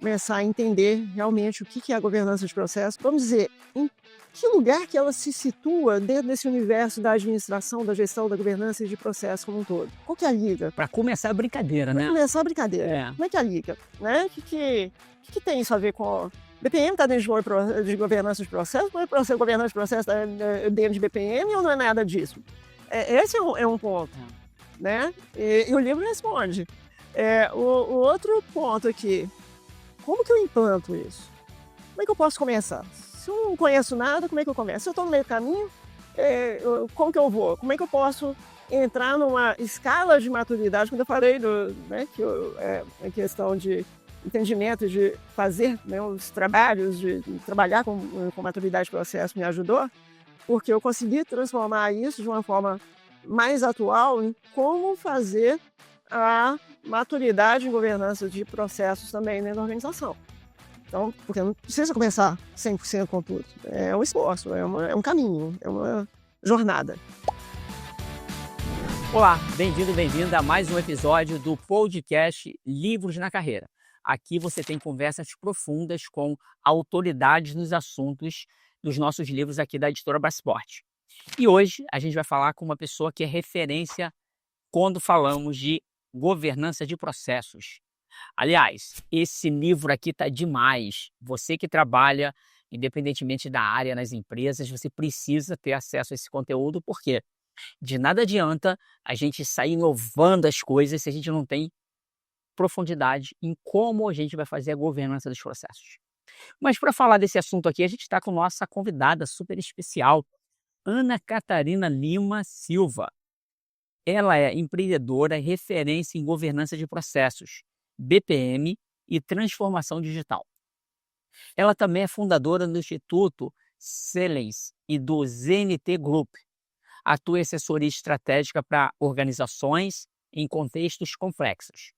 começar a entender realmente o que é a governança de processo. Vamos dizer, em que lugar que ela se situa dentro desse universo da administração, da gestão, da governança e de processo como um todo? Qual que é a liga? Para começar a brincadeira, Para né? começar a brincadeira, É. como é que é a liga? Né? O que tem isso a ver com... BPM está dentro de governança de processo, mas para ser governança de processo está dentro de BPM ou não é nada disso? Esse é um ponto, né? E o livro responde. O outro ponto aqui, como que eu implanto isso? Como é que eu posso começar? Se eu não conheço nada, como é que eu começo? Se eu estou no meio do caminho, como que eu vou? Como é que eu posso entrar numa escala de maturidade? Quando eu falei que a questão de entendimento, de fazer, né, os trabalhos, de trabalhar com maturidade de processo me ajudou, porque eu consegui transformar isso de uma forma mais atual em como fazer a maturidade em governança de processos também dentro da organização. Então, porque não precisa começar 100% com tudo. É um esforço, é um caminho, é uma jornada. Olá, bem-vindo, bem-vinda a mais um episódio do podcast Livros na Carreira. Aqui você tem conversas profundas com autoridades nos assuntos dos nossos livros aqui da editora Brasport. E hoje a gente vai falar com uma pessoa que é referência quando falamos de governança de processos. Aliás, esse livro aqui tá demais. Você que trabalha, independentemente da área nas empresas, você precisa ter acesso a esse conteúdo, porque de nada adianta a gente sair inovando as coisas se a gente não tem profundidade em como a gente vai fazer a governança dos processos. Mas para falar desse assunto aqui, a gente está com nossa convidada super especial, Ana Catarina Lima Silva. Ela é empreendedora e referência em governança de processos, BPM e transformação digital. Ela também é fundadora do Instituto Celens e do ZNT Group. Atua em assessoria estratégica para organizações em contextos complexos.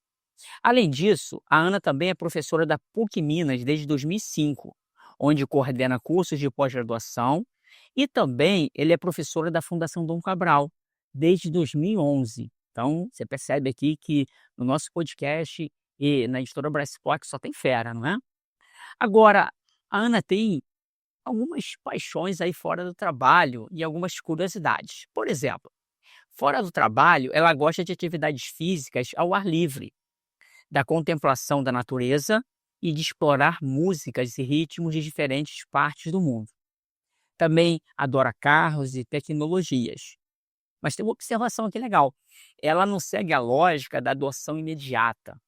Além disso, a Ana também é professora da PUC Minas desde 2005, onde coordena cursos de pós-graduação, e também ele é professora da Fundação Dom Cabral desde 2011. Então, você percebe aqui que no nosso podcast e na editora Brasport só tem fera, não é? Agora, a Ana tem algumas paixões aí fora do trabalho e algumas curiosidades. Por exemplo, fora do trabalho, ela gosta de atividades físicas ao ar livre, da contemplação da natureza e de explorar músicas e ritmos de diferentes partes do mundo. Também adora carros e tecnologias. Mas tem uma observação aqui legal. Ela não segue a lógica da adoção imediata.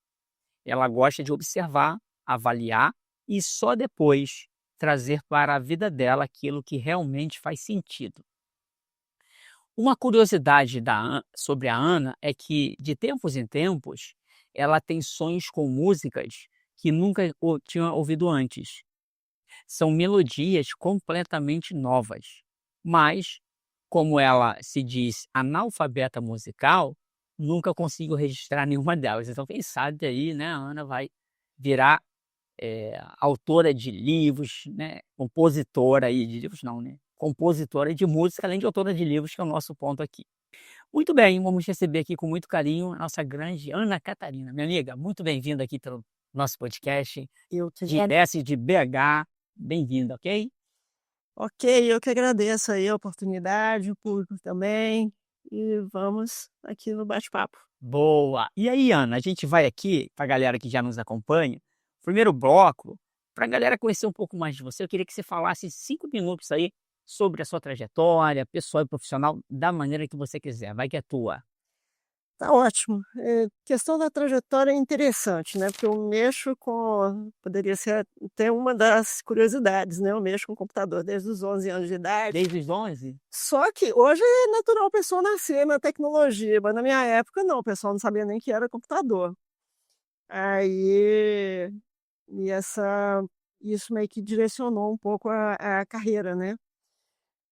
Ela gosta de observar, avaliar e só depois trazer para a vida dela aquilo que realmente faz sentido. Uma curiosidade sobre a Ana é que, de tempos em tempos, ela tem sonhos com músicas que nunca tinha ouvido antes. São melodias completamente novas, mas, como ela se diz analfabeta musical, nunca consigo registrar nenhuma delas. Então, quem sabe aí, né, a Ana vai virar autora de livros, né, compositora aí de livros não, né, compositora de música, além de autora de livros, que é o nosso ponto aqui. Muito bem, vamos receber aqui com muito carinho a nossa grande Ana Catarina. Minha amiga, muito bem-vinda aqui pelo nosso podcast, Eu que direto de BH, bem-vinda, ok? Ok, eu que agradeço aí a oportunidade, o público também, e vamos aqui no bate-papo. Boa! E aí, Ana, a gente vai aqui, para a galera que já nos acompanha, primeiro bloco, para a galera conhecer um pouco mais de você, eu queria que você falasse 5 minutos aí sobre a sua trajetória, pessoal e profissional, da maneira que você quiser. Vai que é tua. Tá ótimo. Questão da trajetória é interessante, né, porque eu mexo poderia ser até uma das curiosidades, né, eu mexo com computador desde os 11 anos de idade. Desde os 11? Só que hoje é natural a pessoa nascer na tecnologia, mas na minha época não, o pessoal não sabia nem que era computador. Aí, e isso meio que direcionou um pouco a carreira, né.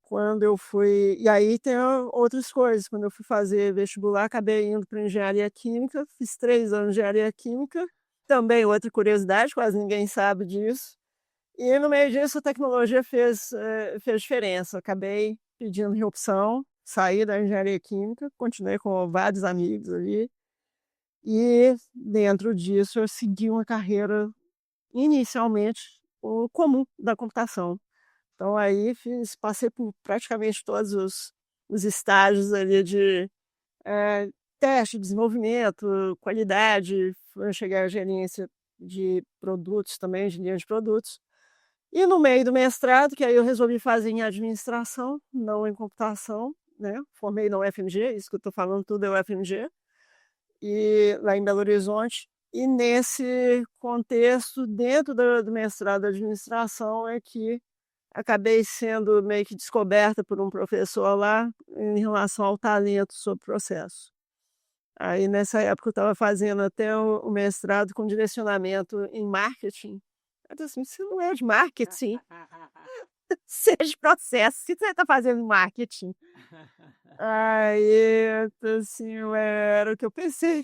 Quando eu fui e aí tem outras coisas, quando eu fui fazer vestibular, acabei indo para engenharia química, fiz 3 anos de engenharia química, também outra curiosidade, quase ninguém sabe disso. E no meio disso a tecnologia fez diferença, acabei pedindo reopção, saí da engenharia química, continuei com vários amigos ali, e dentro disso eu segui uma carreira inicialmente o comum da computação. Então aí passei por praticamente todos os estágios ali de eh, teste, desenvolvimento, qualidade, eu cheguei à gerência de produtos também, de linha de produtos. E no meio do mestrado, que aí eu resolvi fazer em administração, não em computação, né, formei na UFMG, isso que eu estou falando tudo é UFMG, e lá em Belo Horizonte. E nesse contexto, dentro do mestrado em administração, é que acabei sendo meio que descoberta por um professor lá, em relação ao talento sobre processo. Aí nessa época eu estava fazendo até o mestrado com direcionamento em marketing. Eu disse assim: "Você não é de marketing, você é de processo, o que você está fazendo em marketing?". Aí, assim, era o que eu pensei.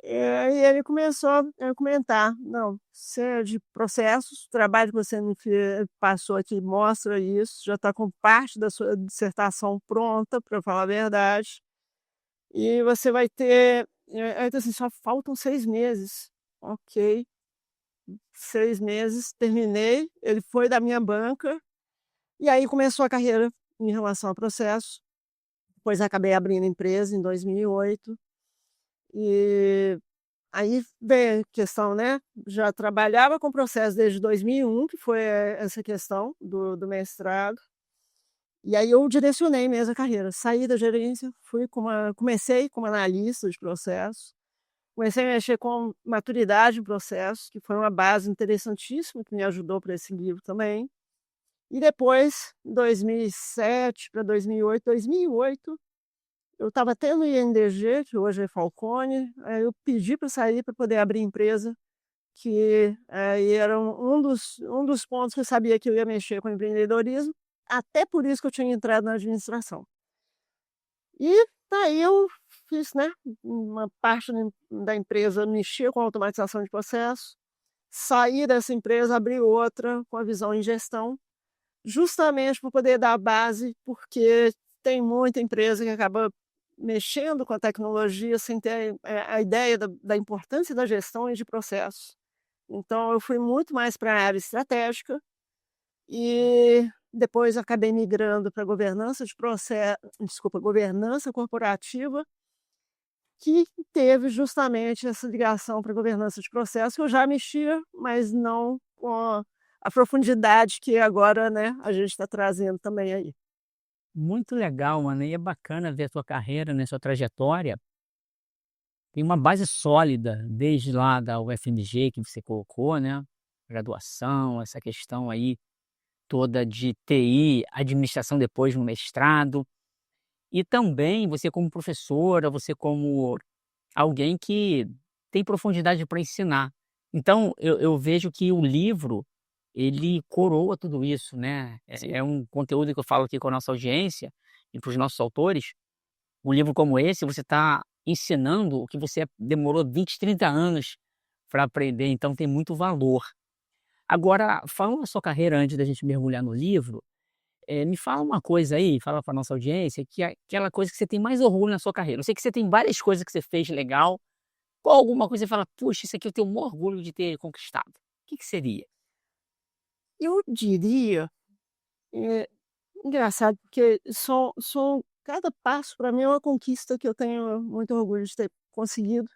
E ele começou a comentar: "Não, você é de processos, o trabalho que você me passou aqui mostra isso, já está com parte da sua dissertação pronta, para falar a verdade, e você vai ter". Aí eu disse assim: "Só faltam 6 meses". Ok, 6 meses, terminei, ele foi da minha banca, e aí começou a carreira em relação ao processo. Depois acabei abrindo empresa em 2008, e aí veio a questão, né, já trabalhava com processo desde 2001, que foi, essa questão do mestrado, e aí eu direcionei mesmo a carreira. Saí da gerência, comecei como analista de processos, comecei a mexer com maturidade em processos, que foi uma base interessantíssima que me ajudou para esse livro também. E depois, em 2007 para 2008, 2008 eu estava até no INDG, que hoje é Falcone, aí eu pedi para sair para poder abrir empresa, que aí era um dos pontos que eu sabia que eu ia mexer com empreendedorismo, até por isso que eu tinha entrado na administração. E daí eu fiz, né, uma parte da empresa mexia com automatização de processo, saí dessa empresa, abri outra com a visão em gestão, justamente para poder dar base, porque tem muita empresa que acaba mexendo com a tecnologia sem ter a ideia da importância da gestão e de processos. Então eu fui muito mais para a área estratégica e depois acabei migrando para governança de processo, desculpa, governança corporativa, que teve justamente essa ligação para governança de processo, que eu já mexia, mas não com a profundidade que agora, né, a gente está trazendo também aí. Muito legal, mano, e é bacana ver a tua carreira, né, sua trajetória. Tem uma base sólida, desde lá da UFMG que você colocou, né, graduação, essa questão aí toda de TI, administração depois no mestrado, e também você como professora, você como alguém que tem profundidade para ensinar. Então eu vejo que o livro, ele coroa tudo isso, né, Sim. é um conteúdo que eu falo aqui com a nossa audiência e para os nossos autores. Um livro como esse, você está ensinando o que você demorou 20, 30 anos para aprender, então tem muito valor. Agora, falando da sua carreira antes da gente mergulhar no livro, me fala uma coisa aí, fala para nossa audiência, que é aquela coisa que você tem mais orgulho na sua carreira. Eu sei que você tem várias coisas que você fez legal, qual alguma coisa você fala: "Puxa, isso aqui eu tenho o maior orgulho de ter conquistado"? O que que seria? Eu diria, eh, engraçado, porque são cada passo para mim é uma conquista que eu tenho muito orgulho de ter conseguido.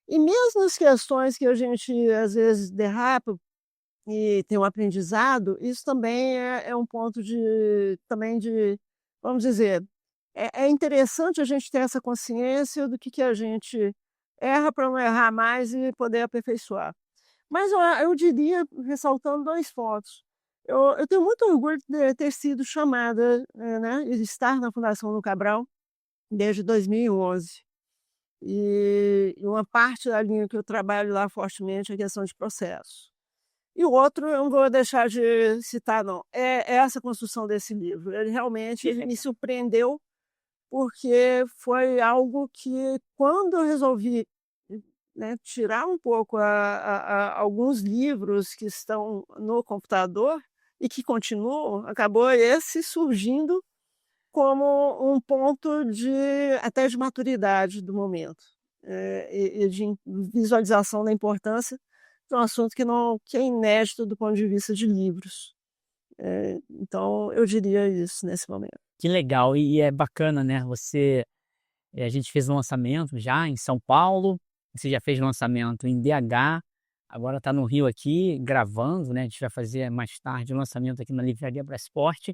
E mesmo as questões que a gente às vezes derrapa e tem um aprendizado, isso também é um ponto também de, vamos dizer, é interessante a gente ter essa consciência do que a gente erra para não errar mais e poder aperfeiçoar. Mas eu diria, ressaltando 2 pontos. Eu tenho muito orgulho de ter sido chamada, né, e estar na Fundação Dom Cabral desde 2011. E uma parte da linha que eu trabalho lá fortemente é a questão de processo. E o outro eu não vou deixar de citar não, é essa construção desse livro. Ele realmente Que ele me legal. surpreendeu, porque foi algo que quando eu resolvi, né, tirar um pouco alguns livros que estão no computador e que continuam, acabou esse surgindo como um ponto até de maturidade do momento, e de visualização da importância um assunto que é inédito do ponto de vista de livros. Então eu diria isso nesse momento. Que legal, e é bacana, né, a gente fez um lançamento já em São Paulo, você já fez lançamento em BH, agora está no Rio aqui gravando, né, a gente vai fazer mais tarde o lançamento aqui na Livraria Brasporte,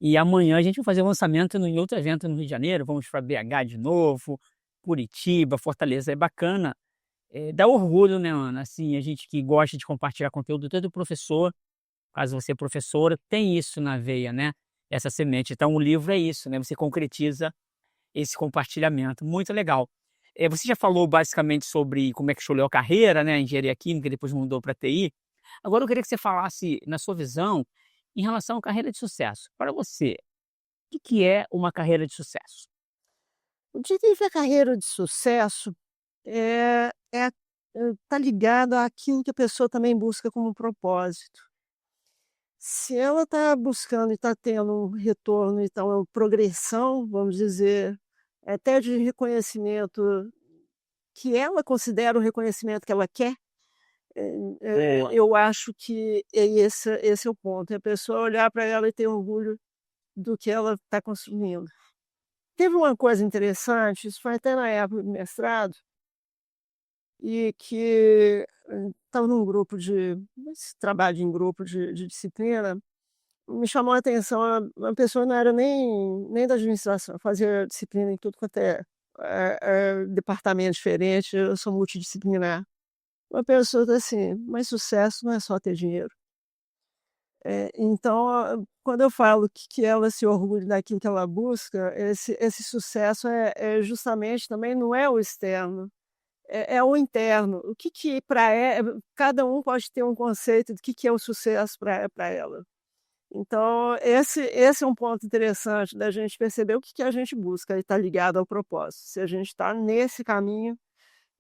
e amanhã a gente vai fazer o lançamento em outro evento no Rio de Janeiro, vamos para BH de novo, Curitiba, Fortaleza, é bacana, dá orgulho, né, Ana, assim, a gente que gosta de compartilhar conteúdo, todo professor, caso você é professora, tem isso na veia, né, essa semente. Então o livro é isso, né, você concretiza esse compartilhamento, muito legal. Você já falou basicamente sobre como é que escolheu a carreira, né, engenharia química, depois mudou para TI. Agora eu queria que você falasse, na sua visão, em relação à carreira de sucesso. Para você, o que é uma carreira de sucesso? Eu diria que a carreira de sucesso tá ligada àquilo que a pessoa também busca como propósito. Se ela está buscando e está tendo um retorno, então, é uma progressão, vamos dizer, até de reconhecimento que ela considera o reconhecimento que ela quer, Boa. eu acho que esse é o ponto, é a pessoa olhar para ela e ter orgulho do que ela está construindo. Teve uma coisa interessante, isso foi até na época do mestrado, e que estava num grupo esse trabalho em grupo de disciplina, me chamou a atenção uma pessoa não era nem da administração, fazia disciplina em tudo quanto departamento diferente, eu sou multidisciplinar. Uma pessoa tá assim: "Mas sucesso não é só ter dinheiro". Então, quando eu falo que ela se orgulha daquilo que ela busca, esse sucesso é justamente também não é o externo, é o interno. O que para cada um pode ter um conceito do que é o sucesso para ela. Então esse é um ponto interessante da gente perceber o que a gente busca e está ligado ao propósito. Se a gente está nesse caminho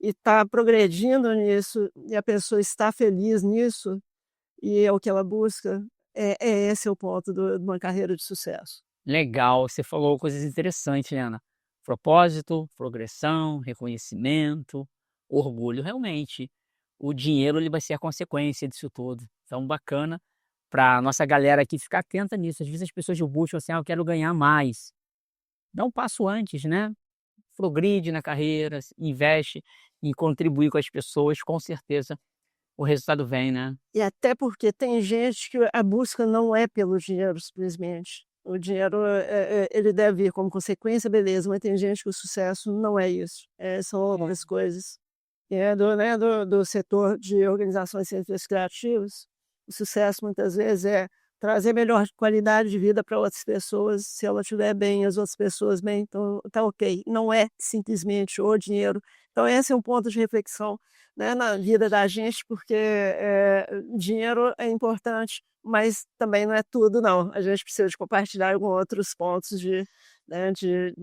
e está progredindo nisso, e a pessoa está feliz nisso, e é o que ela busca, esse é o ponto de uma carreira de sucesso. Legal, você falou coisas interessantes, né, Ana? Propósito, progressão, reconhecimento, orgulho. Realmente, o dinheiro ele vai ser a consequência disso tudo. Então, bacana para nossa galera aqui ficar atenta nisso. Às vezes as pessoas buscam assim, eu quero ganhar mais. Dá um passo antes, né? Progride na carreira, investe em contribuir com as pessoas, com certeza o resultado vem, né? E até porque tem gente que a busca não é pelo dinheiro simplesmente. O dinheiro, ele deve vir como consequência, beleza, mas tem gente que o sucesso não é isso, são outras coisas. E do setor de organizações e centros criativos, o sucesso muitas vezes é trazer melhor qualidade de vida para outras pessoas, se ela estiver bem, as outras pessoas bem, então tá ok. Não é simplesmente o dinheiro. Então esse é um ponto de reflexão, né, na vida da gente, porque, dinheiro é importante, mas também não é tudo não. A gente precisa de compartilhar com outros pontos de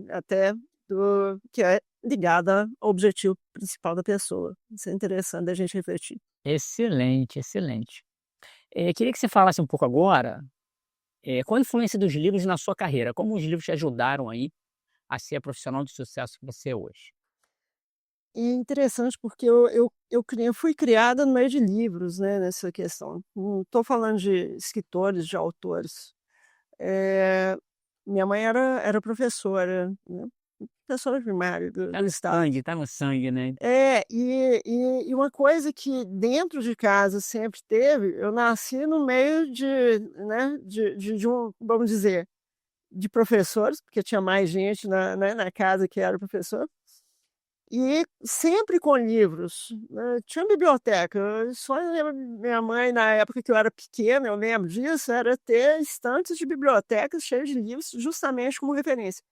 até do que é ligada ao objetivo principal da pessoa. Isso é interessante da gente refletir. Excelente, excelente. Queria que você falasse um pouco agora, qual a influência dos livros na sua carreira? Como os livros te ajudaram aí a ser a profissional de sucesso que você é hoje? E é interessante porque eu fui criada no meio de livros, né, nessa questão. Não estou falando de escritores, de autores. Eh, Minha mãe era professora, né, professora primária Tá do no estado. sangue, tá no sangue, né? E uma coisa que dentro de casa sempre teve, eu nasci no meio né, de vamos dizer, de professores, porque tinha mais gente na casa que era professor, e sempre com livros, né, tinha biblioteca, eu só lembro minha mãe na época que eu era pequena, eu lembro disso, era ter estantes de bibliotecas cheias de livros, justamente como referência.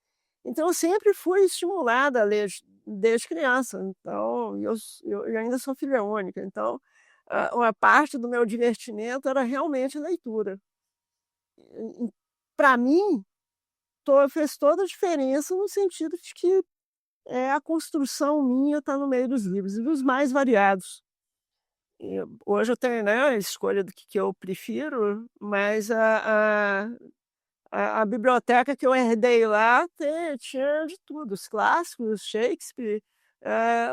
Então eu sempre fui estimulada a ler desde criança, então eu ainda sou filha única, então, uma parte do meu divertimento era realmente a leitura. Para mim, fez toda a diferença no sentido de que, a construção minha está no meio dos livros, e dos mais variados. Hoje eu tenho, né, a escolha do que eu prefiro, mas a biblioteca que eu herdei lá tinha de tudo, os clássicos, Shakespeare,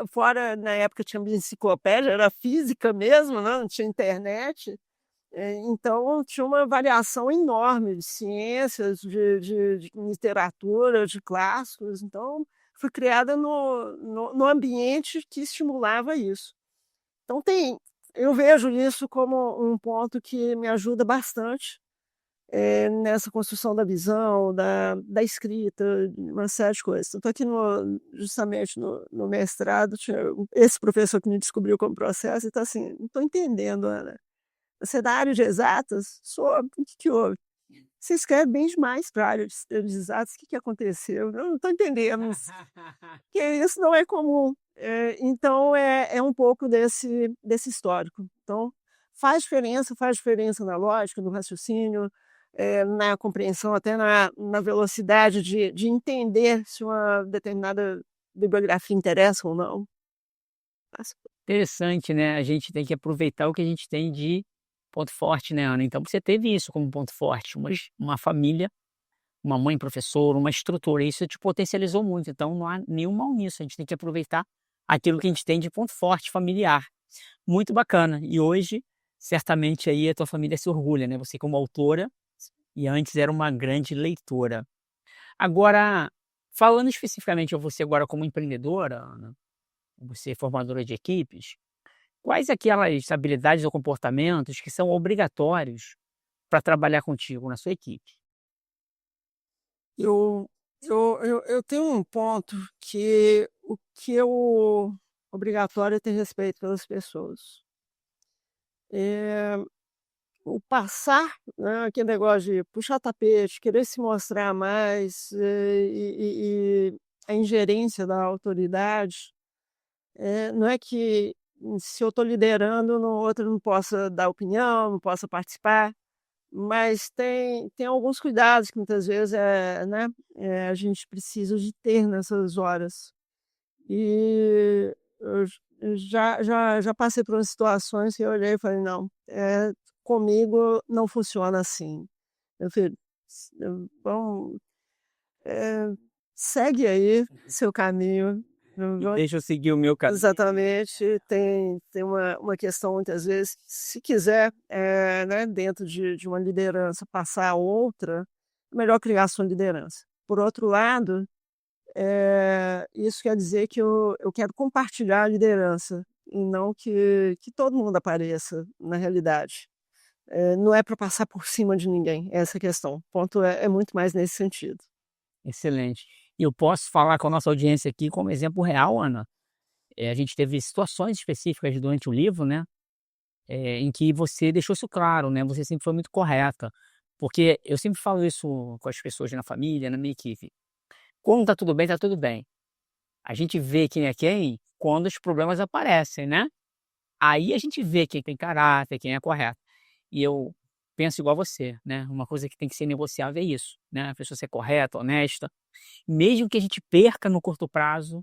Fora, na época tinha enciclopédia, era física mesmo, né, não tinha internet. Então tinha uma variação enorme de ciências, de literatura, de clássicos. Então fui criada no ambiente que estimulava isso. Então eu vejo isso como um ponto que me ajuda bastante, nessa construção da visão, da escrita, de uma série de coisas. Eu tô aqui justamente no mestrado, tinha esse professor que me descobriu como processo e tá assim: "Não estou entendendo, Ana, você é da área de exatas?" "Sou." "O que que houve?" "Você escreve bem demais para a área de exatas, o que que aconteceu?" "Eu não estou entendendo, que isso não é comum." Então é um pouco desse histórico. Então faz diferença na lógica, no raciocínio, na compreensão, até na velocidade de entender se uma determinada bibliografia interessa ou não. Faz. Interessante, né, a gente tem que aproveitar o que a gente tem de ponto forte, né, Ana. Então você teve isso como ponto forte, uma família, uma mãe professora, uma estrutura, isso te potencializou muito, então não há nenhum mal nisso, a gente tem que aproveitar aquilo que a gente tem de ponto forte familiar. Muito bacana. E hoje, certamente aí a tua família se orgulha, né, você como autora, e antes era uma grande leitora. Agora, falando especificamente a você agora como empreendedora, Ana, você é formadora de equipes, quais aquelas habilidades ou comportamentos que são obrigatórios para trabalhar contigo na sua equipe? Eu eu tenho um ponto que o que eu obrigatório é ter respeito pelas pessoas. Eh, o passar, né, aquele negócio de puxar tapete, querer se mostrar mais, e a ingerência da autoridade, não é que se eu estou liderando, no outro não possa dar opinião, não possa participar. Mas tem alguns cuidados que muitas vezes, né, a gente precisa de ter nessas horas. E eu já passei por umas situações que eu olhei e falei: "Não, comigo não funciona assim." Eu falei: Vamos, eh, segue aí seu caminho, não E vai." deixa eu seguir o meu caminho. Exatamente, tem uma questão muitas vezes, se quiser, né, dentro de uma liderança passar a outra, é melhor criar sua liderança. Por outro lado, isso quer dizer que eu quero compartilhar a liderança, e não que todo mundo apareça na realidade. Não é para passar por cima de ninguém, essa é a questão. O ponto é muito mais nesse sentido. Excelente. E eu posso falar com a nossa audiência aqui como exemplo real, Ana. A gente teve situações específicas durante o livro, né, em que você deixou isso claro, né, você sempre foi muito correta. Porque eu sempre falo isso com as pessoas na família, na minha equipe. Quando tá tudo bem. A gente vê quem é quem quando os problemas aparecem, né. Aí a gente vê quem tem caráter, quem é correto. E eu penso igual você, né, uma coisa que tem que ser negociável é isso, né, a pessoa ser correta, honesta, mesmo que a gente perca no curto prazo,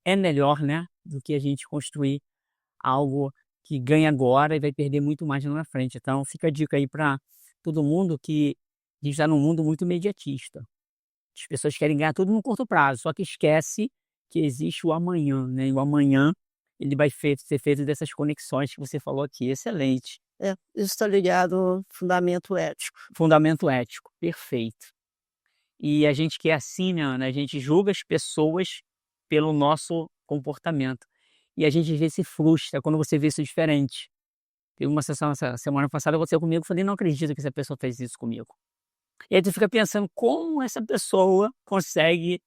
é melhor, né, do que a gente construir algo que ganha agora e vai perder muito mais lá na frente. Então fica a dica aí para todo mundo que a gente está num mundo muito imediatista. As pessoas querem ganhar tudo no curto prazo, só que esquece que existe o amanhã, né, e o amanhã ele vai ser feito dessas conexões que você falou aqui, excelente. Isso está ligado ao fundamento ético. Fundamento ético, perfeito. E a gente que é assim, né, Ana, a gente julga as pessoas pelo nosso comportamento. E a gente às vezes se frustra quando você vê isso diferente. Teve uma sessão essa semana passada, aconteceu comigo, eu falei: "Não acredito que essa pessoa fez isso comigo". E aí tu fica pensando como essa pessoa consegue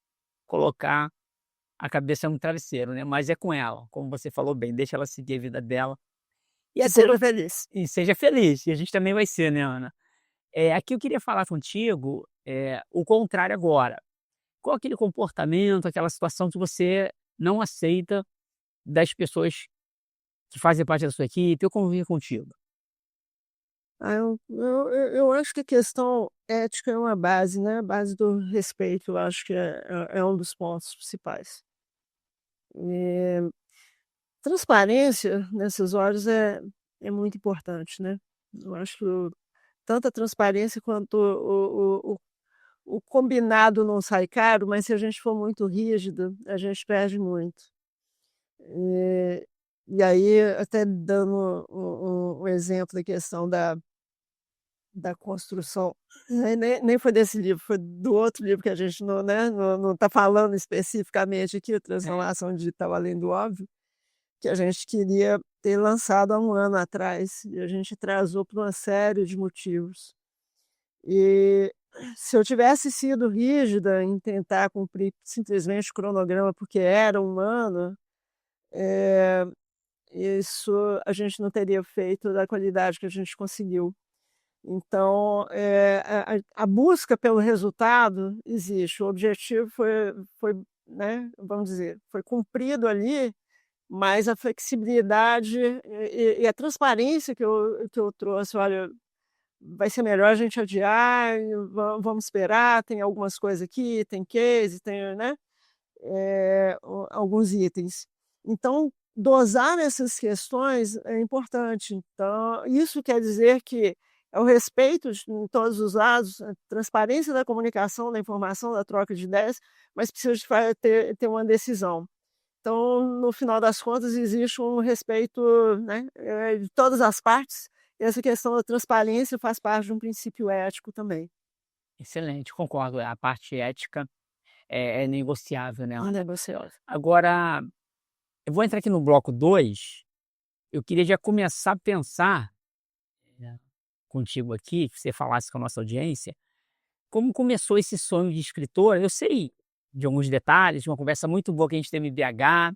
colocar a cabeça no travesseiro, né, mas é com ela, como você falou bem, deixa ela seguir a vida dela e E até seja feliz. e seja feliz, e a gente também vai ser, né, Ana. Aqui eu queria falar contigo, o contrário agora. Qual aquele comportamento, aquela situação que você não aceita das pessoas que fazem parte da sua equipe ou convivem contigo? Eu acho que a questão ética é uma base, né, a base do respeito, eu acho que é um dos pontos principais. Eh, transparência nessas horas é muito importante, né. Eu acho que tanto a transparência quanto o combinado não sai caro, mas se a gente for muito rígido, a gente perde muito. E, e aí, até dando um exemplo da questão da construção, nem foi desse livro, foi do outro livro que a gente não, né, não está falando especificamente aqui, É. Transformação Digital Além do Óbvio, que a gente queria ter lançado há um ano atrás, e a gente atrasou por uma série de motivos. E se eu tivesse sido rígida em tentar cumprir simplesmente o cronograma porque era um ano, eh, isso a gente não teria feito da qualidade que a gente conseguiu. Então, a busca pelo resultado existe, o objetivo foi, né, vamos dizer, foi cumprido ali, mas a flexibilidade e a transparência que eu trouxe: "Olha, vai ser melhor a gente adiar, e vamos esperar, tem algumas coisas aqui, tem case, tem, né, alguns itens". Então, dosar essas questões é importante. Então, isso quer dizer que é o respeito em todos os lados, a transparência da comunicação, da informação, da troca de ideias, mas precisa de ter uma decisão. Então, no final das contas, existe um respeito, né, de todas as partes, e essa questão da transparência faz parte de um princípio ético também. Excelente, concordo. A parte ética é negociável, né. Olha, negociosa. Agora, eu vou entrar aqui no bloco 2. Eu queria já começar a pensar, né, contigo aqui, que você falasse com a nossa audiência, como começou esse sonho de escritora. Eu sei de alguns detalhes, de uma conversa muito boa que a gente teve em BH,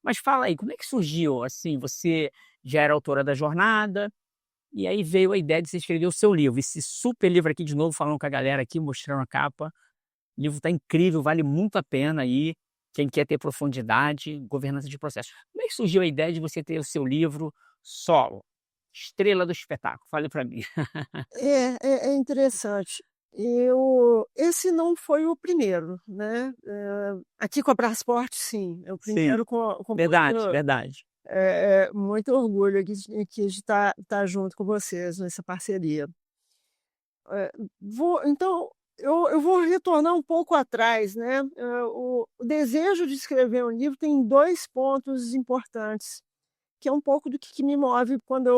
mas fala aí, como é que surgiu, assim, você já era autora da jornada, e aí veio a ideia de você escrever o seu livro, esse super livro aqui, de novo falando com a galera aqui, mostrando a capa. O livro está incrível, vale muito a pena aí, quem quer ter profundidade, governança de processo. Como é que surgiu a ideia de você ter o seu livro solo, estrela do espetáculo? Fale para mim. É interessante. Esse não foi o primeiro, né, aqui com a Brasforte, sim, é o Sim, primeiro com verdade, verdade. muito orgulho aqui de estar junto com vocês nessa parceria. Então, eu vou retornar um pouco atrás, né, o desejo de escrever um livro tem 2 pontos importantes, que é um pouco do que me move quando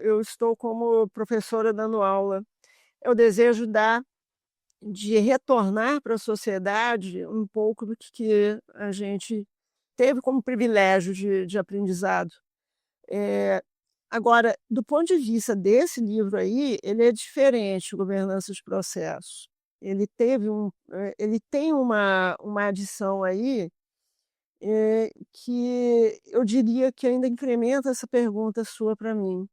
eu estou como professora dando aula. É o desejo de retornar para a sociedade um pouco do que a gente teve como privilégio de aprendizado. Eh, Agora, do ponto de vista desse livro aí, ele é diferente, o Governança de Processos. Ele tem uma adição aí, que eu diria que ainda incrementa essa pergunta sua para mim.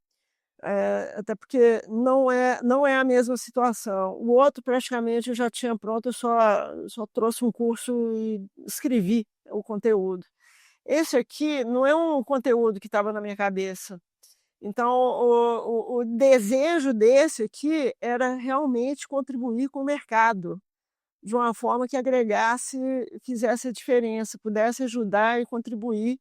Até porque não é a mesma situação. O outro praticamente eu já tinha pronto, eu só trouxe um curso e escrevi o conteúdo. Esse aqui não é um conteúdo que estava na minha cabeça. Então o desejo desse aqui era realmente contribuir com o mercado, de uma forma que agregasse, fizesse a diferença, pudesse ajudar e contribuir,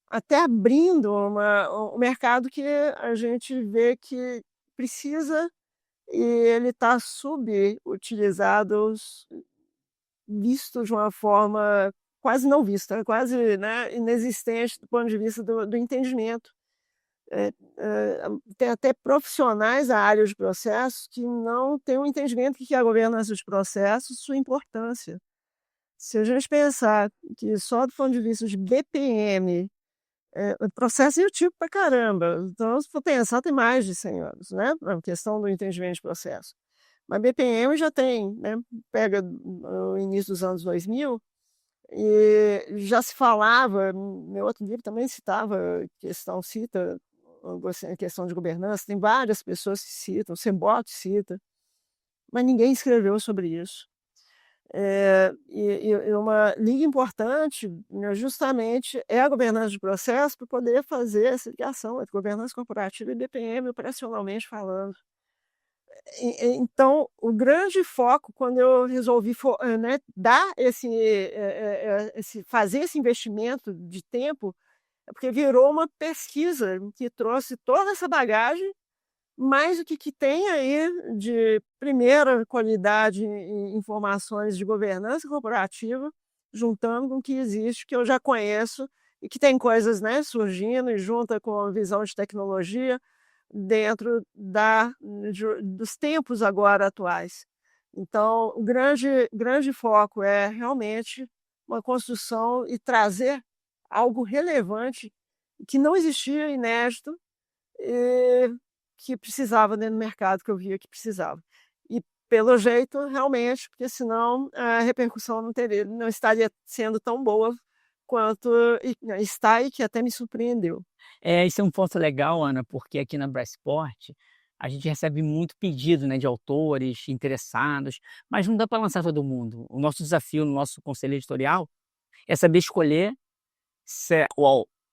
até abrindo um mercado que a gente vê que precisa, e ele está subutilizado, visto de uma forma quase não vista, quase, né, inexistente do ponto de vista do entendimento. Tem até profissionais da área de processos que não têm um entendimento do que é a governança de processos, sua importância. Se a gente pensar que só do ponto de vista de BPM, o processo é antigo pra caramba, então se for pensar tem mais de 100 anos, né, a questão do entendimento de processo. Mas BPM já tem, né, pega o início dos anos 2000, e já se falava, meu outro livro também cita a questão de governança, tem várias pessoas que citam, o Sembot cita, mas ninguém escreveu sobre isso. E uma liga importante, né, justamente é a governança de processo, para poder fazer essa ligação entre governança corporativa e BPM, operacionalmente falando. Então, o grande foco quando eu resolvi né, dar fazer esse investimento de tempo, é porque virou uma pesquisa que trouxe toda essa bagagem, mais o que tem aí de primeira qualidade em informações de governança corporativa, juntando com o que existe, que eu já conheço, e que tem coisas, né, surgindo e junta com a visão de tecnologia dentro dos tempos agora atuais. Então, o grande foco é realmente uma construção e trazer algo relevante que não existia, inédito, e que precisava dentro do mercado, que eu via que precisava. E pelo jeito, realmente, porque senão a repercussão não estaria sendo tão boa quanto está e que até me surpreendeu. Isso é um ponto legal, Ana, porque aqui na Brassport a gente recebe muito pedido, né, de autores interessados, mas não dá para lançar todo mundo. O nosso desafio no nosso conselho editorial é saber escolher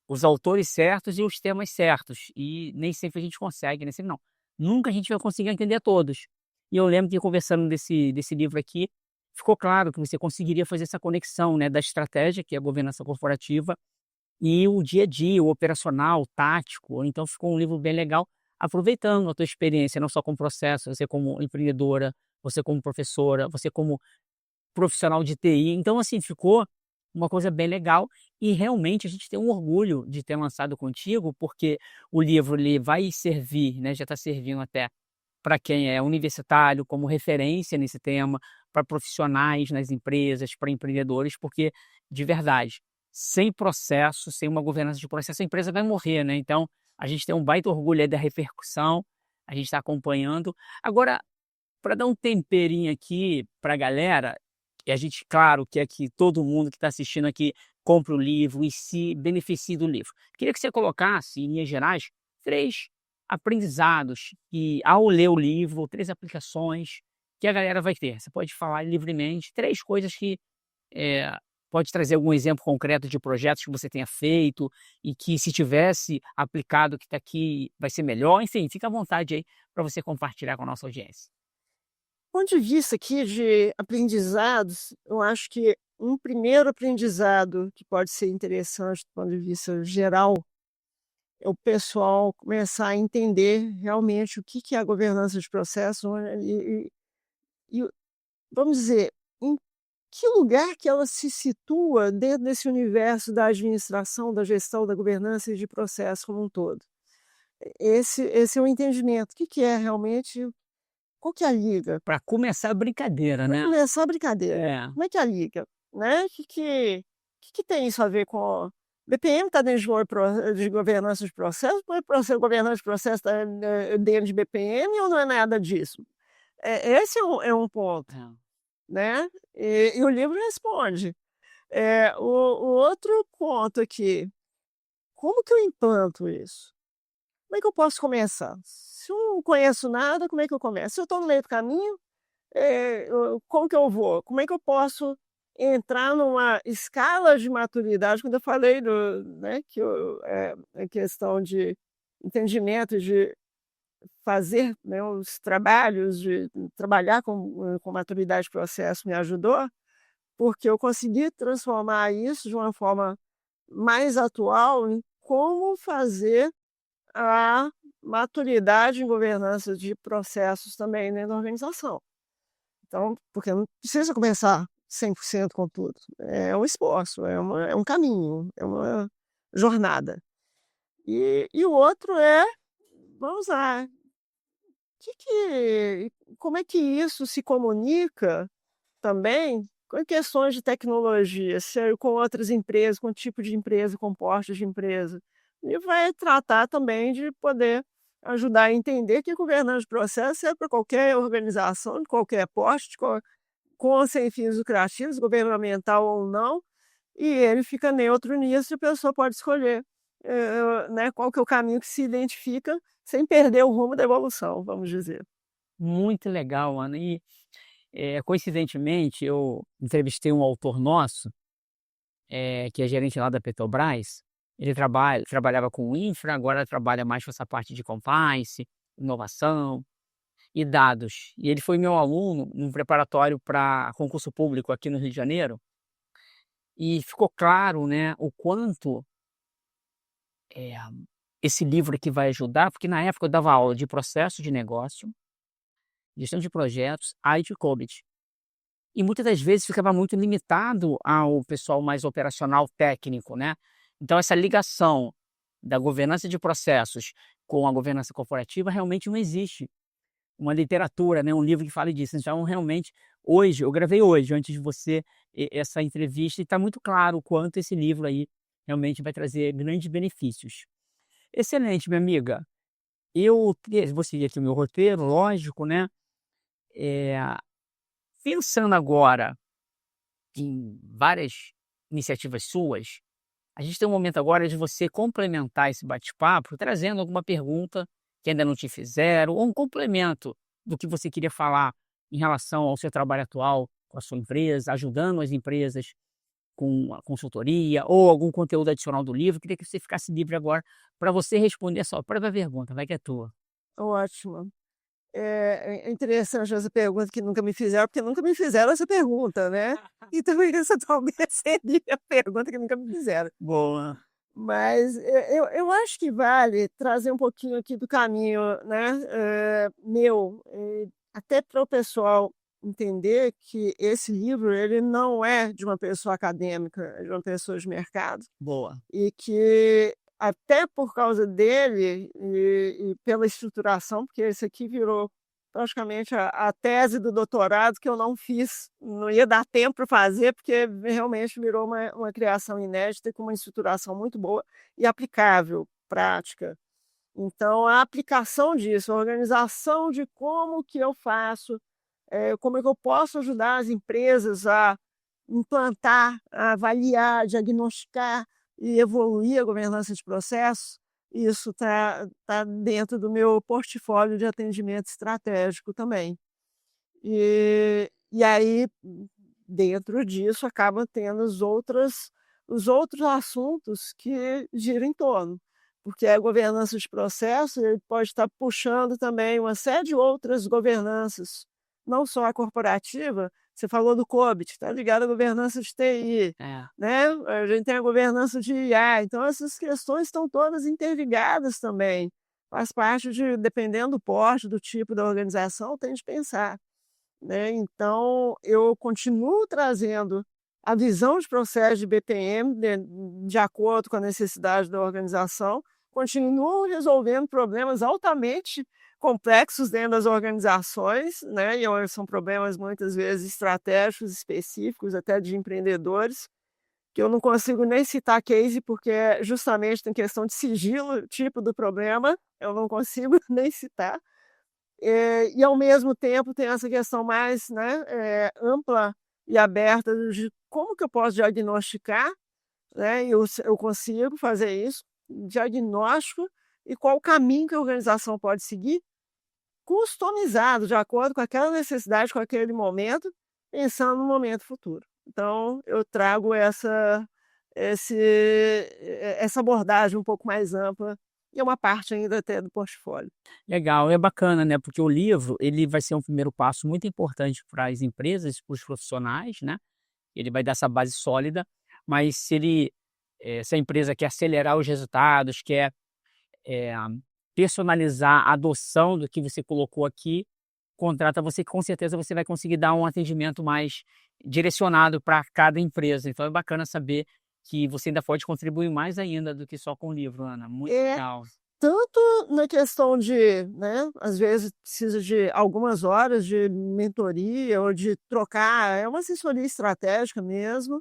os autores certos e os temas certos. E nem sempre a gente consegue, nem sempre não. Nunca a gente vai conseguir entender todos. E eu lembro que conversando desse livro aqui, ficou claro que você conseguiria fazer essa conexão, né, da estratégia, que é a governança corporativa, e o dia a dia, o operacional, o tático. Então ficou um livro bem legal, aproveitando a tua experiência, não só como processo, você como empreendedora, você como professora, você como profissional de TI. Então, assim, ficou uma coisa bem legal e realmente a gente tem um orgulho de ter lançado contigo, porque o livro ele vai servir, né, já está servindo até para quem é universitário como referência nesse tema, para profissionais nas empresas, para empreendedores, porque, de verdade, sem processo, sem uma governança de processo, a empresa vai morrer, né? Então, a gente tem um baita orgulho aí da repercussão, a gente está acompanhando. Agora, para dar um temperinho aqui para a galera, e a gente, claro, quer que todo mundo que está assistindo aqui compre o livro e se beneficie do livro. Queria que você colocasse, em linhas gerais, 3 aprendizados que, ao ler o livro, 3 aplicações que a galera vai ter. Você pode falar livremente, 3 coisas que pode trazer algum exemplo concreto de projetos que você tenha feito e que, se tivesse aplicado o que está aqui, vai ser melhor. Enfim, fica à vontade aí para você compartilhar com a nossa audiência. Do ponto de vista aqui de aprendizados, eu acho que um primeiro aprendizado que pode ser interessante do ponto de vista geral é o pessoal começar a entender realmente o que que é a governança de processo, né, e vamos dizer, em que lugar que ela se situa dentro desse universo da administração, da gestão, da governança e de processo como um todo. Esse é o entendimento. O que que é realmente, qual que é a liga? Para começar a brincadeira, Para né? começar a brincadeira, É. como é que é a liga, né? Que tem isso a ver com BPM está dentro de governança de processo, governança de processo está dentro de BPM ou não é nada disso? Esse é um ponto, É. né? E o livro responde. O outro ponto aqui, como que eu implanto isso? Como é que eu posso começar? Se eu não conheço nada, como é que eu começo? Se eu estou no meio do caminho, como que eu vou? Como é que eu posso entrar numa escala de maturidade? Quando eu falei né, que a questão de entendimento, de fazer, né, os trabalhos, de trabalhar com maturidade de processo me ajudou, porque eu consegui transformar isso de uma forma mais atual em como fazer a maturidade em governança de processos também dentro da organização. Então, porque não precisa começar 100% com tudo, é um esforço, é um caminho, é uma jornada. E o outro é, vamos lá, como é que isso se comunica também com questões de tecnologia, se com outras empresas, com tipo de empresa, com porte de empresa. E vai tratar também de poder ajudar a entender que governança de processo é para qualquer organização, de qualquer porte, com ou sem fins lucrativos, governamental ou não, e ele fica neutro nisso e a pessoa pode escolher, né, qual que é o caminho que se identifica sem perder o rumo da evolução, vamos dizer. Muito legal, Ana. E, coincidentemente, eu entrevistei um autor nosso, que é gerente lá da Petrobras. Ele trabalhava com infra, agora trabalha mais com essa parte de compliance, inovação e dados. E ele foi meu aluno num preparatório para concurso público aqui no Rio de Janeiro, e ficou claro, né, o quanto, eh, esse livro aqui vai ajudar, porque na época eu dava aula de processo de negócio, gestão de projetos, IT Cobit. E muitas das vezes ficava muito limitado ao pessoal mais operacional técnico, né. Então essa ligação da governança de processos com a governança corporativa realmente não existe uma literatura, né, um livro que fale disso. Então realmente hoje, eu gravei hoje, antes de você, essa entrevista, e está muito claro o quanto esse livro aí realmente vai trazer grandes benefícios. Excelente, minha amiga. Vou seguir aqui o meu roteiro, lógico, né. Eh, Pensando agora em várias iniciativas suas, a gente tem um momento agora de você complementar esse bate-papo, trazendo alguma pergunta que ainda não te fizeram, ou um complemento do que você queria falar em relação ao seu trabalho atual com a sua empresa, ajudando as empresas com a consultoria, ou algum conteúdo adicional do livro. Queria que você ficasse livre agora para você responder a sua própria pergunta, vai que é tua. Ótimo. É interessante essa pergunta que nunca me fizeram, porque nunca me fizeram essa pergunta, né. Então essa talvez seria a pergunta que nunca me fizeram. Boa. Mas eu acho que vale trazer um pouquinho aqui do caminho, né, meu, até para o pessoal entender que esse livro ele não é de uma pessoa acadêmica, é de uma pessoa de mercado, Boa. e que até por causa dele e pela estruturação, porque esse aqui virou praticamente a tese do doutorado que eu não fiz, não ia dar tempo para fazer, porque realmente virou uma criação inédita e com uma estruturação muito boa e aplicável, prática. Então a aplicação disso, a organização de como que eu faço, como é que eu posso ajudar as empresas a implantar, a avaliar, diagnosticar e evoluir a governança de processos, isso tá dentro do meu portfólio de atendimento estratégico também. E aí, dentro disso, acaba tendo os outros assuntos que giram em torno, porque a governança de processo, ele pode estar puxando também uma série de outras governanças, não só a corporativa. Você falou do COBIT, está ligado à governança de TI, É. né, a gente tem a governança de IA, então essas questões estão todas interligadas também, faz parte de, dependendo do porte, do tipo da organização, tem de pensar, né. Então eu continuo trazendo a visão de processo de BPM de acordo com a necessidade da organização, continuo resolvendo problemas altamente complexos dentro das organizações, né, são problemas muitas vezes estratégicos, específicos, até de empreendedores, que eu não consigo nem citar case, porque justamente tem questão de sigilo, tipo do problema, eu não consigo nem citar. E ao mesmo tempo tem essa questão mais, né, ampla e aberta de como que eu posso diagnosticar, né, eu consigo fazer isso, diagnóstico, e qual o caminho que a organização pode seguir, customizado de acordo com aquela necessidade, com aquele momento, pensando no momento futuro. Então eu trago essa abordagem um pouco mais ampla, e é uma parte ainda até do portfólio. Legal, é bacana, né, porque o livro, ele vai ser um primeiro passo muito importante para as empresas, para os profissionais, né, ele vai dar essa base sólida, mas se a empresa quer acelerar os resultados, quer, eh, personalizar a adoção do que você colocou aqui, contrata você, que com certeza você vai conseguir dar um atendimento mais direcionado para cada empresa. Então é bacana saber que você ainda pode contribuir mais ainda do que só com o livro, Ana, muito É. legal. Tanto na questão de, né, às vezes precisa de algumas horas de mentoria ou de trocar, é uma assessoria estratégica mesmo,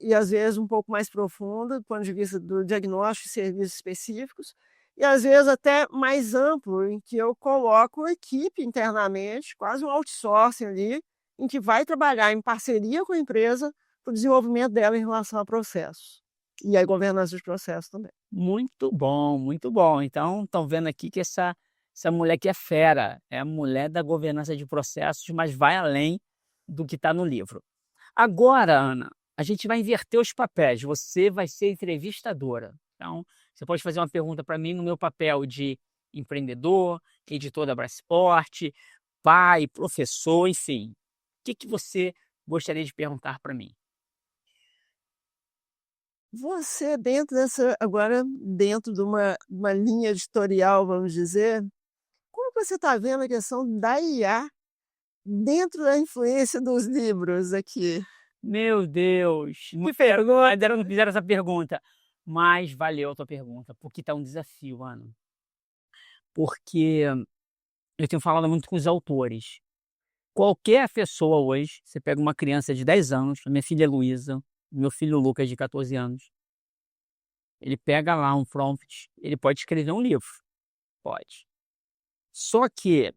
e às vezes um pouco mais profunda do ponto de vista do diagnóstico de serviços específicos, e às vezes até mais amplo, em que eu coloco equipe internamente, quase um outsourcing ali, em que vai trabalhar em parceria com a empresa para o desenvolvimento dela em relação a processos, e a governança de processos também. Muito bom, muito bom. Então, estão vendo aqui que essa mulher que é fera, é a mulher da governança de processos, mas vai além do que está no livro. Agora, Ana, a gente vai inverter os papéis. Você vai ser entrevistadora. Então, você pode fazer uma pergunta para mim no meu papel de empreendedor, editor da Brasport, pai, professor, enfim. O que você gostaria de perguntar para mim? Você dentro de uma linha editorial, vamos dizer, como você está vendo a questão da IA dentro da influência dos livros aqui? Meu Deus! Que pergunta! Ainda não fizeram essa pergunta, mas valeu a tua pergunta, porque tá um desafio, Ana. Porque eu tenho falado muito com os autores. Qualquer pessoa hoje, você pega uma criança de 10 anos, a minha filha Luísa, meu filho Lucas de 14 anos, ele pega lá um prompt, ele pode escrever um livro, pode. Só que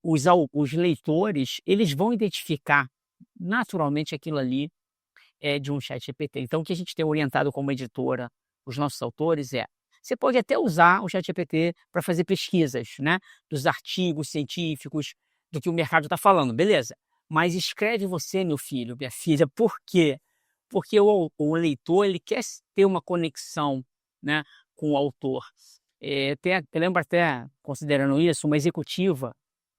os leitores, eles vão identificar naturalmente aquilo ali é de um ChatGPT. Então, o que a gente tem orientado como editora, os nossos autores é, você pode até usar o ChatGPT para fazer pesquisas, né, dos artigos científicos, do que o mercado está falando, beleza. Mas escreve você, meu filho, minha filha, por quê? Porque o leitor ele quer ter uma conexão, né, com o autor. Eu lembro até, considerando isso, uma executiva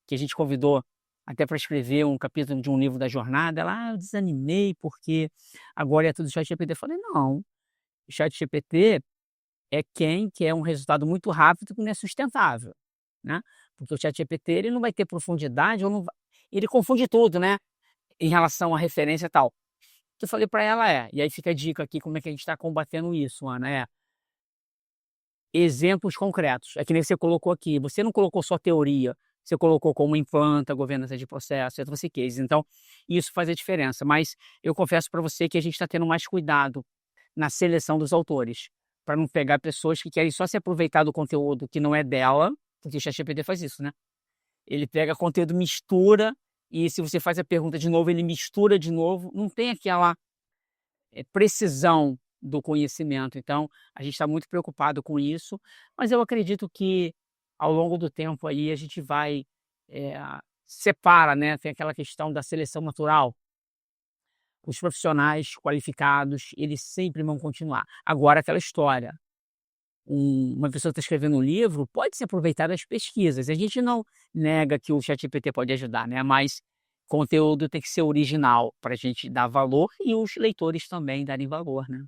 que a gente convidou até para escrever um capítulo de um livro da jornada, ela, eu desanimei porque agora é tudo ChatGPT. Eu falei, não, o ChatGPT é quem quer um resultado muito rápido que não é sustentável, né? Porque o ChatGPT ele não vai ter profundidade, ou não vai, ele confunde tudo, né? Em relação à referência e tal. O que eu falei para ela e aí fica a dica aqui como é que a gente está combatendo isso, Ana, exemplos concretos. É que nem você colocou aqui, você não colocou só teoria, você colocou como implanta, governança de processo, você trouxe case. Então, isso faz a diferença. Mas eu confesso para você que a gente está tendo mais cuidado na seleção dos autores, para não pegar pessoas que querem só se aproveitar do conteúdo que não é dela, porque o ChatGPT faz isso, né? Ele pega conteúdo, mistura, e se você faz a pergunta de novo, ele mistura de novo. Não tem aquela precisão do conhecimento. Então, a gente está muito preocupado com isso, mas eu acredito que ao longo do tempo aí a gente vai separa, né? Tem aquela questão da seleção natural. Os profissionais qualificados, eles sempre vão continuar. Agora, aquela história, uma pessoa está escrevendo um livro, pode se aproveitar das pesquisas. A gente não nega que o ChatGPT pode ajudar, né? Mas conteúdo tem que ser original para a gente dar valor e os leitores também darem valor, né?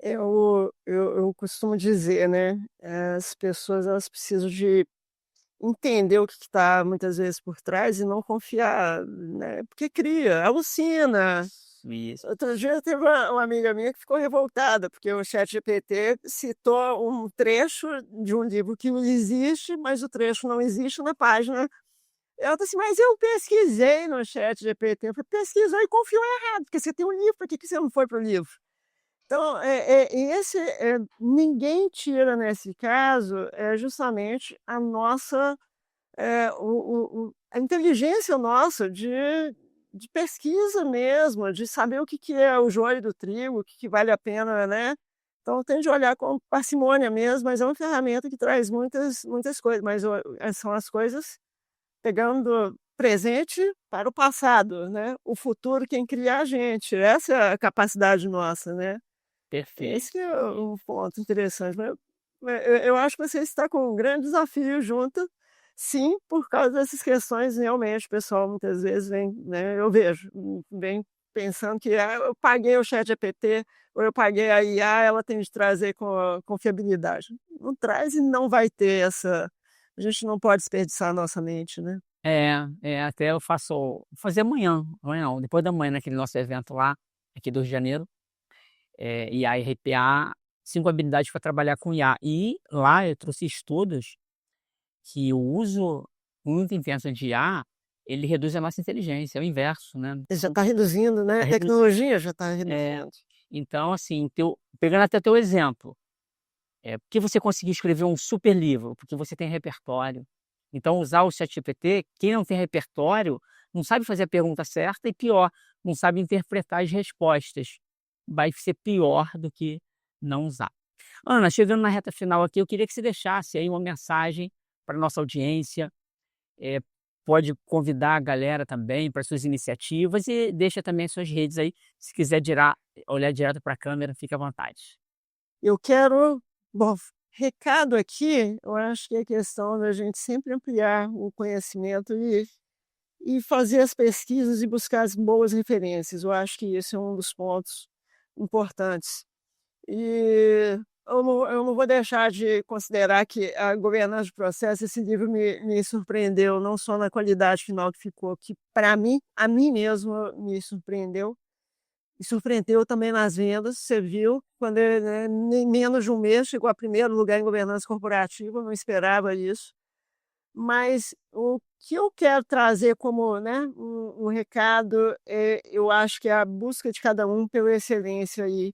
Eu costumo dizer, né, as pessoas elas precisam de entender o que está muitas vezes por trás e não confiar, né, porque cria, alucina. Isso. Outro dia teve uma amiga minha que ficou revoltada, porque o ChatGPT citou um trecho de um livro que existe, mas o trecho não existe na página. Ela disse assim: "Mas eu pesquisei no ChatGPT", eu falei: "Pesquisou e confiou errado, porque você tem um livro, por que que você não foi para o livro?". Então, ninguém tira nesse caso, justamente a nossa, a inteligência nossa de pesquisa mesmo, de saber o que que é o joio do trigo, o que que vale a pena, né. Então tem de olhar com parcimônia mesmo, mas é uma ferramenta que traz muitas coisas, mas são as coisas pegando presente para o passado, né, o futuro quem cria é a gente, essa é a capacidade nossa, né. Esse Perfeito. que é o ponto interessante, mas eu acho que você está com um grande desafio junto, sim, por causa dessas questões realmente, o pessoal muitas vezes vem, né, eu vejo, vem pensando que: "Ah, eu paguei o ChatGPT ou eu paguei a IA, ela tem de trazer confiabilidade". Não traz e não vai ter essa a gente não pode desperdiçar a nossa mente, né. Até eu vou fazer amanhã não, depois da manhã naquele nosso evento lá, aqui do Rio de Janeiro, IA e RPA, 5 habilidades para trabalhar com IA. E lá eu trouxe estudos que o uso muito intenso de IA, ele reduz a nossa inteligência, é o inverso, né. Já está reduzindo, né, Tá a redu tecnologia já está é, reduzindo. então assim, pegando até teu exemplo, por que você conseguiu escrever um super livro? Porque você tem repertório. Então usar o ChatGPT, quem não tem repertório, não sabe fazer a pergunta certa e pior, não sabe interpretar as respostas. Vai ser pior do que não usar. Ana, chegando na reta final aqui, eu queria que você deixasse aí uma mensagem para nossa audiência, eh, pode convidar a galera também para suas iniciativas e deixa também as suas redes aí, se quiser olhar direto para a câmera, fica à vontade. Eu quero bom, recado aqui, eu acho que é questão da gente sempre ampliar o conhecimento e fazer as pesquisas e buscar as boas referências, eu acho que esse é um dos pontos importantes. E eu não vou deixar de considerar que a governança de processo, esse livro me surpreendeu, não só na qualidade final que ficou, que para mim, a mim mesmo me surpreendeu, e surpreendeu também nas vendas. Você viu, quando ele, né, em menos de um mês chegou a primeiro lugar em governança corporativa, não esperava isso. Mas o que eu quero trazer como, né, um recado, eu acho que é a busca de cada um pela excelência e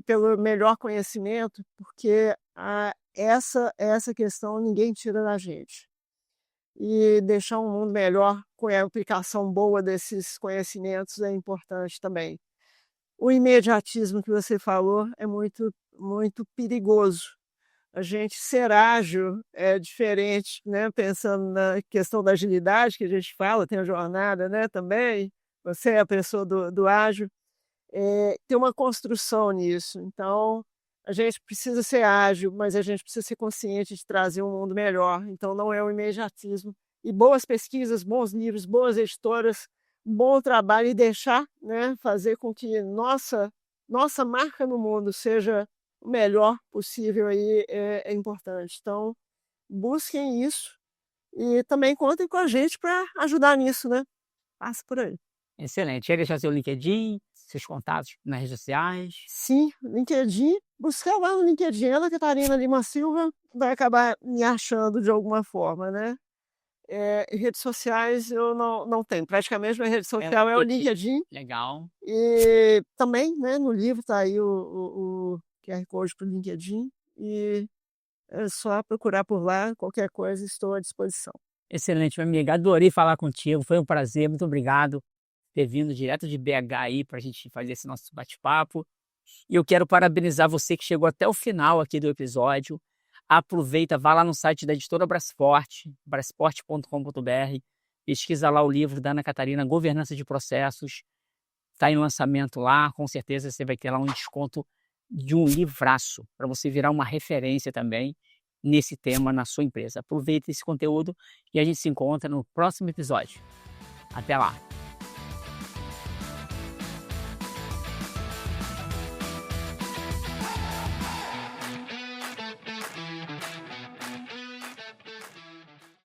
pelo melhor conhecimento, porque essa questão ninguém tira da gente. E deixar um mundo melhor com a aplicação boa desses conhecimentos é importante também. O imediatismo que você falou é muito, muito perigoso. A gente ser ágil é diferente, né, pensando na questão da agilidade que a gente fala, tem a jornada, né, também, você é a pessoa do ágil, tem uma construção nisso. Então, a gente precisa ser ágil, mas a gente precisa ser consciente de trazer um mundo melhor, então não é o imediatismo. E boas pesquisas, bons livros, boas editoras, bom trabalho e deixar, né, fazer com que nossa marca no mundo seja o melhor possível aí é importante. Então, busquem isso e também contem com a gente para ajudar nisso, né. Passa por aí. Excelente. Quer deixar seu LinkedIn, seus contatos nas redes sociais? Sim, LinkedIn, buscar lá no LinkedIn, Ana Catarina Lima Silva, vai acabar me achando de alguma forma, né. Redes sociais eu não tenho, praticamente minha rede social é o LinkedIn, Legal. e também, né, no livro tá aí o QR Code para o LinkedIn, e é só procurar por lá, qualquer coisa estou à disposição. Excelente, minha amiga. Adorei falar contigo. Foi um prazer. Muito obrigado por ter vindo direto de BH aí para a gente fazer esse nosso bate-papo. E eu quero parabenizar você que chegou até o final aqui do episódio. Aproveita, vá lá no site da editora Brasport, brasport.com.br, pesquisa lá o livro da Ana Catarina, Governança de Processos. Está em lançamento lá, com certeza você vai ter lá um desconto de um livraço, para você virar uma referência também nesse tema na sua empresa. Aproveita esse conteúdo e a gente se encontra no próximo episódio. Até lá!